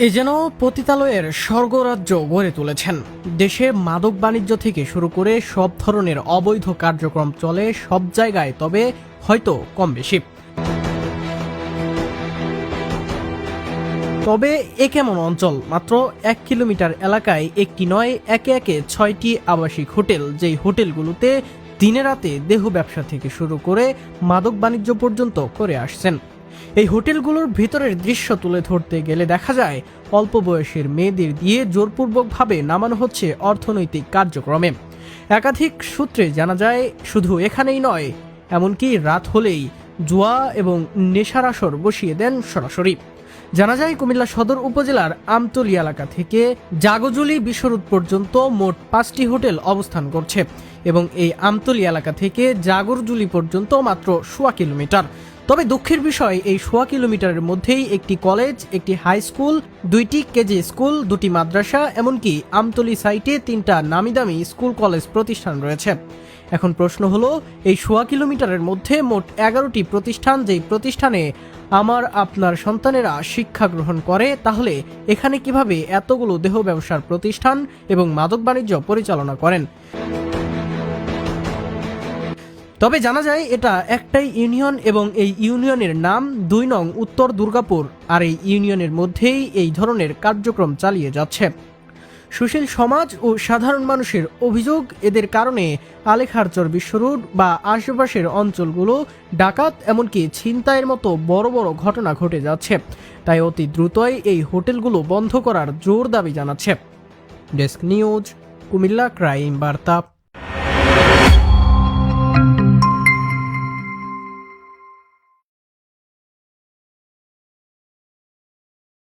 এ যেন পতিতালয়ের স্বর্গরাজ্য গড়ে তুলেছেন। দেশে মাদক বাণিজ্য থেকে শুরু করে সব ধরনের অবৈধ কার্যক্রম চলে সব জায়গায়, তবে হয়তো কম বেশি। তবে এ কেমন অঞ্চল? মাত্র 1 কিলোমিটার এলাকায় একটি নয়, একে একে 6টি আবাসিক হোটেল, যেই হোটেলগুলোতে দিনে রাতে দেহ ব্যবসা থেকে শুরু করে মাদক বাণিজ্য পর্যন্ত করে আসছেন। এই হোটেলগুলোর ভিতরের দৃশ্য তুলে ধরতে গেলে দেখা যায় অল্প বয়সের মেয়েদের দিয়ে জোরপূর্বকভাবে নামানো হচ্ছে অর্থনৈতিক কার্যক্রমে। একাধিক সূত্রে জানা যায় শুধু এখানেই নয়, এমনকি রাত হলেই জুয়া এবং নেশার আসর বসিয়ে দেন সরাসরি। জানা যায় কুমিল্লা সদর উপজেলার আমতলী এলাকা থেকে জাগজুলি বিশ্বরোড পর্যন্ত মোট 5টি হোটেল অবস্থান করছে এবং এই আমতলী এলাকা থেকে জাগরজুলি পর্যন্ত মাত্র 1.25 কিলোমিটার। তবে দুঃখের বিষয়, এই 1.25 কিলোমিটারের মধ্যেই একটি কলেজ, একটি হাই স্কুল, 2টি কেজি স্কুল, 2টি মাদ্রাসা, এমনকি আমতলী সাইটে 3টা নামিদামি স্কুল কলেজ প্রতিষ্ঠান রয়েছে। এখন প্রশ্ন হলো, এই 1.25 কিলোমিটারের মধ্যে মোট 11টি প্রতিষ্ঠান, যেই প্রতিষ্ঠানে আমার আপনার সন্তানেরা শিক্ষা গ্রহণ করে, তাহলে এখানে কিভাবে এতগুলো দেহ ব্যবসার প্রতিষ্ঠান এবং মাদক বাণিজ্য পরিচালনা করেন? তবে জানা যায় এটা একটাই ইউনিয়ন এবং এই ইউনিয়নের নাম 2 নং উত্তর দুর্গাপুর, আর এই ইউনিয়নের মধ্যেই এই ধরনের কার্যক্রম চালিয়ে যাচ্ছে। সুশীল সমাজ ও সাধারণ মানুষের অভিযোগ, এদের কারণে আলেখারচর বিশ্বরোড বা আশেপাশের অঞ্চলগুলো ডাকাত এমনকি ছিনতাইয়ের মতো বড় বড় ঘটনা ঘটে যাচ্ছে। তাই অতি দ্রুতই এই হোটেলগুলো বন্ধ করার জোর দাবি জানাচ্ছে। ডেস্ক নিউজ, কুমিল্লা ক্রাইম বার্তা।